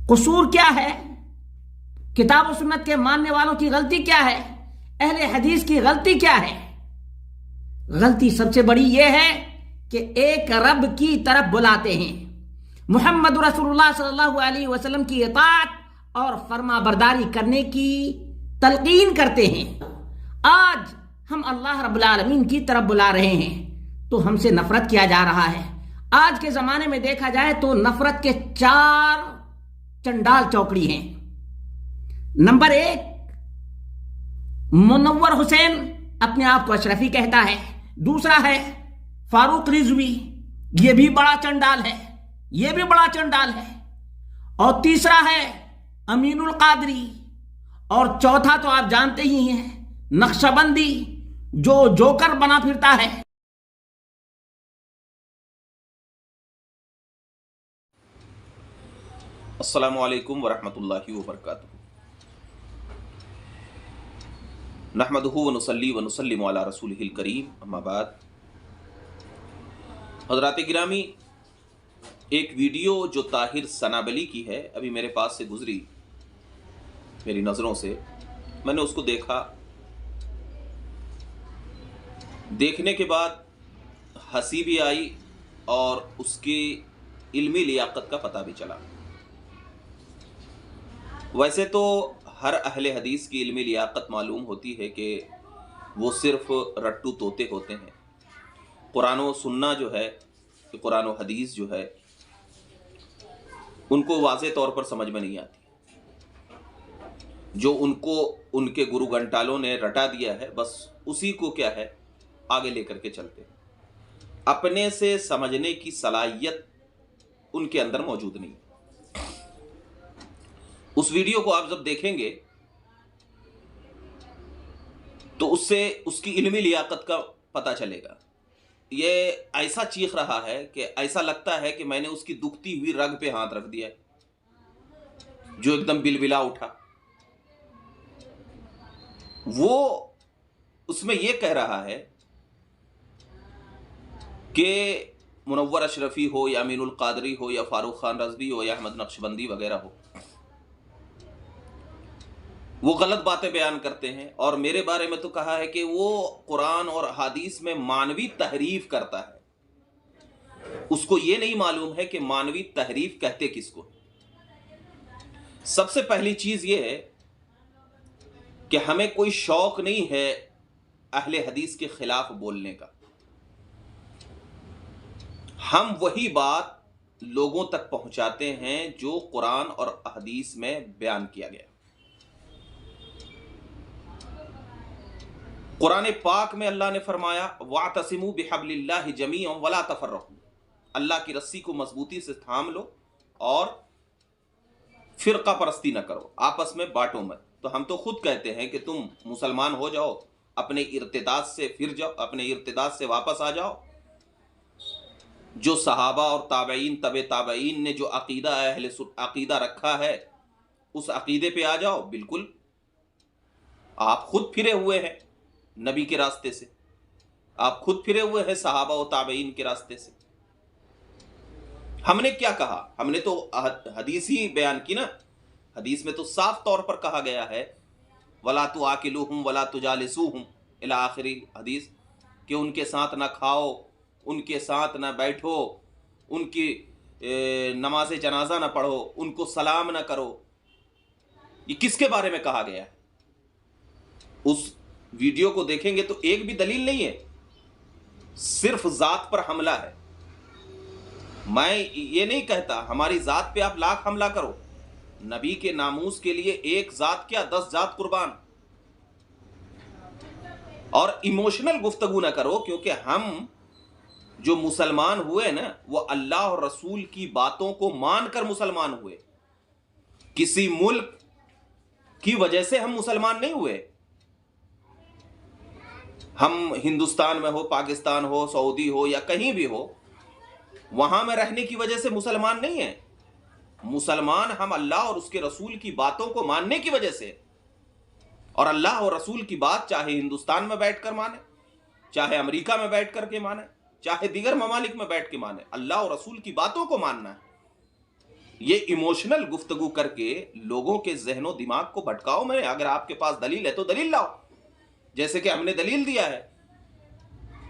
قصور کیا ہے؟ کتاب و سنت کے ماننے والوں کی غلطی کیا ہے؟ اہل حدیث کی غلطی کیا ہے؟ غلطی سب سے بڑی یہ ہے کہ ایک رب کی طرف بلاتے ہیں، محمد رسول اللہ صلی اللہ علیہ وسلم کی اطاعت اور فرما برداری کرنے کی تلقین کرتے ہیں۔ آج ہم اللہ رب العالمین کی طرف بلا رہے ہیں تو ہم سے نفرت کیا جا رہا ہے۔ آج کے زمانے میں دیکھا جائے تو نفرت کے 4 چنڈال چوکڑی ہیں۔ نمبر 1، منور حسین اپنے آپ کو اشرفی کہتا ہے۔ دوسرا ہے فاروق رضوی، یہ بھی بڑا چنڈال ہے، یہ بھی بڑا چنڈال ہے۔ اور تیسرا ہے امین القادری، اور چوتھا تو آپ جانتے ہی ہیں، نقشبندی جو جوکر بنا پھرتا ہے۔ السلام علیکم ورحمۃ اللہ وبرکاتہ۔ نحمدہ ونصلی ونسلم علی رسولہ الکریم، اما بعد۔ حضرات گرامی، ایک ویڈیو جو طاہر سنابلی کی ہے ابھی میرے پاس سے گزری، میری نظروں سے، میں نے اس کو دیکھا۔ دیکھنے کے بعد ہنسی بھی آئی اور اس کی علمی لیاقت کا پتہ بھی چلا۔ ویسے تو ہر اہل حدیث کی علمی لیاقت معلوم ہوتی ہے کہ وہ صرف رٹو طوطے ہوتے ہیں۔ قرآن و سنہ جو ہے، کہ قرآن و حدیث جو ہے، ان کو واضح طور پر سمجھ میں نہیں آتی۔ جو ان کو ان کے گرو گھنٹالوں نے رٹا دیا ہے، بس اسی کو کیا ہے آگے لے کر کے چلتے ہیں۔ اپنے سے سمجھنے کی صلاحیت ان کے اندر موجود نہیں۔ اس ویڈیو کو آپ جب دیکھیں گے تو اس سے اس کی علمی لیاقت کا پتہ چلے گا۔ یہ ایسا چیخ رہا ہے کہ ایسا لگتا ہے کہ میں نے اس کی دکھتی ہوئی رگ پہ ہاتھ رکھ دیا ہے، جو ایک دم بلبلا اٹھا۔ وہ اس میں یہ کہہ رہا ہے کہ منور اشرفی ہو یا امین القادری ہو یا فاروق خان رضوی ہو یا احمد نقشبندی وغیرہ ہو، وہ غلط باتیں بیان کرتے ہیں، اور میرے بارے میں تو کہا ہے کہ وہ قرآن اور حدیث میں مانوی تحریف کرتا ہے۔ اس کو یہ نہیں معلوم ہے کہ مانوی تحریف کہتے کس کو۔ سب سے پہلی چیز یہ ہے کہ ہمیں کوئی شوق نہیں ہے اہل حدیث کے خلاف بولنے کا۔ ہم وہی بات لوگوں تک پہنچاتے ہیں جو قرآن اور حدیث میں بیان کیا گیا۔ قرآن پاک میں اللہ نے فرمایا وَاعْتَصِمُوا بِحَبْلِ اللَّهِ جَمِيعًا وَلَا تَفَرَّقُوا، اللہ کی رسی کو مضبوطی سے تھام لو اور فرقہ پرستی نہ کرو، آپس میں بانٹو مت۔ تو ہم تو خود کہتے ہیں کہ تم مسلمان ہو جاؤ، اپنے ارتداد سے پھر جاؤ، اپنے ارتداد سے واپس آ جاؤ۔ جو صحابہ اور تابعین تبع تابعین نے جو عقیدہ رکھا ہے، اس عقیدے پہ آ جاؤ۔ بالکل آپ خود پھرے ہوئے ہیں نبی کے راستے سے، آپ خود پھرے ہوئے ہیں صحابہ و تابعین کے راستے سے۔ ہم نے کیا کہا؟ ہم نے تو حدیث ہی بیان کی نا۔ حدیث میں تو صاف طور پر کہا گیا ہے وَلَا تُعَاقِلُوهُمْ وَلَا تُجَالِسُوهُمْ الی آخری حدیث، کہ ان کے ساتھ نہ کھاؤ، ان کے ساتھ نہ بیٹھو، ان کی نماز جنازہ نہ پڑھو، ان کو سلام نہ کرو۔ یہ کس کے بارے میں کہا گیا ہے؟ اس ویڈیو کو دیکھیں گے تو ایک بھی دلیل نہیں ہے، صرف ذات پر حملہ ہے۔ میں یہ نہیں کہتا ہماری ذات پہ آپ لاکھ حملہ کرو، نبی کے ناموس کے لیے ایک ذات کیا 10 ذات قربان۔ اور ایموشنل گفتگو نہ کرو، کیونکہ ہم جو مسلمان ہوئے نا، وہ اللہ اور رسول کی باتوں کو مان کر مسلمان ہوئے، کسی ملک کی وجہ سے ہم مسلمان نہیں ہوئے۔ ہم ہندوستان میں ہو، پاکستان ہو، سعودی ہو یا کہیں بھی ہو، وہاں میں رہنے کی وجہ سے مسلمان نہیں ہیں۔ مسلمان ہم اللہ اور اس کے رسول کی باتوں کو ماننے کی وجہ سے، اور اللہ اور رسول کی بات چاہے ہندوستان میں بیٹھ کر مانے، چاہے امریکہ میں بیٹھ کر کے مانے، چاہے دیگر ممالک میں بیٹھ کے مانے، اللہ اور رسول کی باتوں کو ماننا ہے۔ یہ ایموشنل گفتگو کر کے لوگوں کے ذہن و دماغ کو بھٹکاؤ میں. اگر آپ کے پاس دلیل ہے تو دلیل لاؤ، جیسے کہ ہم نے دلیل دیا ہے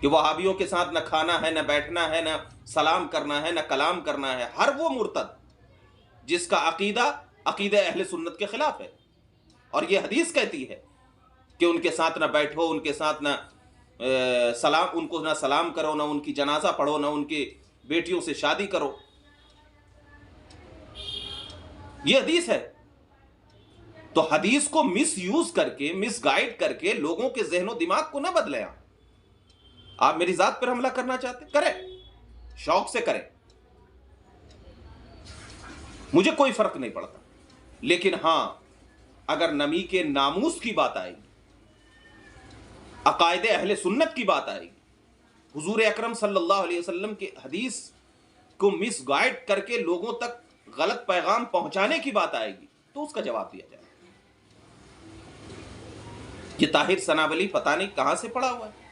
کہ وہابیوں کے ساتھ نہ کھانا ہے، نہ بیٹھنا ہے، نہ سلام کرنا ہے، نہ کلام کرنا ہے. ہر وہ مرتد جس کا عقیدہ اہل سنت کے خلاف ہے، اور یہ حدیث کہتی ہے کہ ان کے ساتھ نہ بیٹھو، ان کے ساتھ نہ سلام، ان کو نہ سلام کرو، نہ ان کی جنازہ پڑھو، نہ ان کی بیٹیوں سے شادی کرو. یہ حدیث ہے. تو حدیث کو مس یوز کر کے، مس گائیڈ کر کے لوگوں کے ذہن و دماغ کو نہ بدلیں. آپ میری ذات پر حملہ کرنا چاہتے کریں، شوق سے کریں، مجھے کوئی فرق نہیں پڑتا. لیکن ہاں، اگر نبی کے ناموس کی بات آئے گی، عقائد اہل سنت کی بات آئے گی، حضور اکرم صلی اللہ علیہ وسلم کے حدیث کو مس گائیڈ کر کے لوگوں تک غلط پیغام پہنچانے کی بات آئے گی، تو اس کا جواب دیا جائے. یہ طاہر ثناولی پتہ نہیں کہاں سے پڑا ہوا ہے،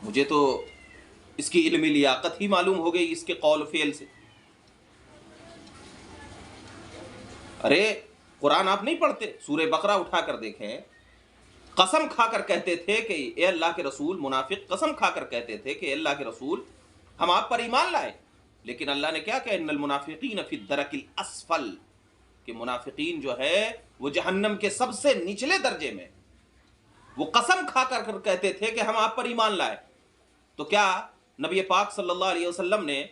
مجھے تو اس کی علمی لیاقت ہی معلوم ہو گئی اس کے قول و فعل سے. ارے قرآن آپ نہیں پڑھتے؟ سورہ بقرہ اٹھا کر دیکھیں، قسم کھا کر کہتے تھے کہ اے اللہ کے رسول، منافق قسم کھا کر کہتے تھے کہ اے اللہ کے رسول ہم آپ پر ایمان لائے. لیکن اللہ نے کیا کہا؟ ان المنافقین فی الدرک الاسفل، کہ منافقین جو ہے وہ جہنم کے سب سے نچلے درجے میں. وہ قسم کھا کر کہتے تھے کہ ہم آپ پر ایمان لائے. تو کیا نبی پاک صلی اللہ علیہ وسلم نے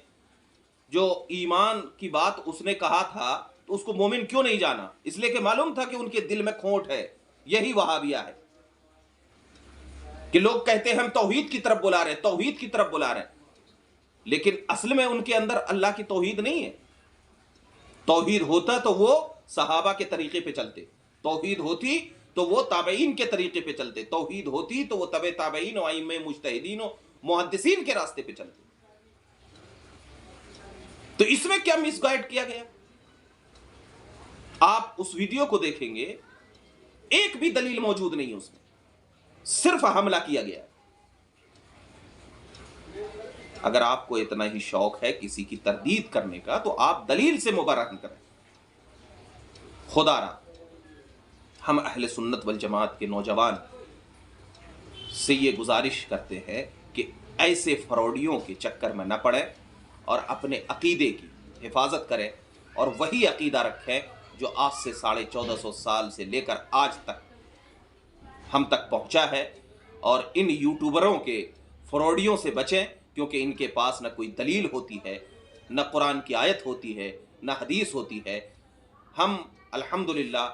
جو ایمان کی بات اس نے کہا تھا تو اس کو مومن کیوں نہیں جانا؟ اس لیے کہ معلوم تھا کہ ان کے دل میں کھوٹ ہے. یہی وہابیہ ہے کہ لوگ کہتے ہیں ہم توحید کی طرف بلا رہے ہیں، توحید کی طرف بلا رہے ہیں، لیکن اصل میں ان کے اندر اللہ کی توحید نہیں ہے. توحید ہوتا تو وہ صحابہ کے طریقے پہ چلتے، توحید ہوتی تو وہ تابعین کے طریقے پہ چلتے، توحید ہوتی تو وہ تبع تابعین و ائمہ مجتہدین و محدثین کے راستے پہ چلتے. تو اس میں کیا مس گائیڈ کیا گیا؟ آپ اس ویڈیو کو دیکھیں گے، ایک بھی دلیل موجود نہیں ہے اس میں، صرف حملہ کیا گیا. اگر آپ کو اتنا ہی شوق ہے کسی کی تردید کرنے کا تو آپ دلیل سے مبرہن کریں. خدا را ہم اہل سنت والجماعت کے نوجوان سے یہ گزارش کرتے ہیں کہ ایسے فروڈیوں کے چکر میں نہ پڑیں اور اپنے عقیدے کی حفاظت کریں، اور وہی عقیدہ رکھیں جو آج سے 1450 سال سے لے کر آج تک ہم تک پہنچا ہے. اور ان یوٹیوبروں کے فروڈیوں سے بچیں، کیونکہ ان کے پاس نہ کوئی دلیل ہوتی ہے، نہ قرآن کی آیت ہوتی ہے، نہ حدیث ہوتی ہے. ہم الحمدللہ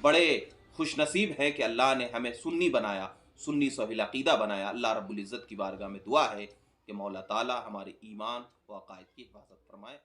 بڑے خوش نصیب ہیں کہ اللہ نے ہمیں سنی بنایا، سنی صحیح عقیدہ بنایا. اللہ رب العزت کی بارگاہ میں دعا ہے کہ مولا تعالی ہمارے ایمان و عقائد کی حفاظت فرمائے.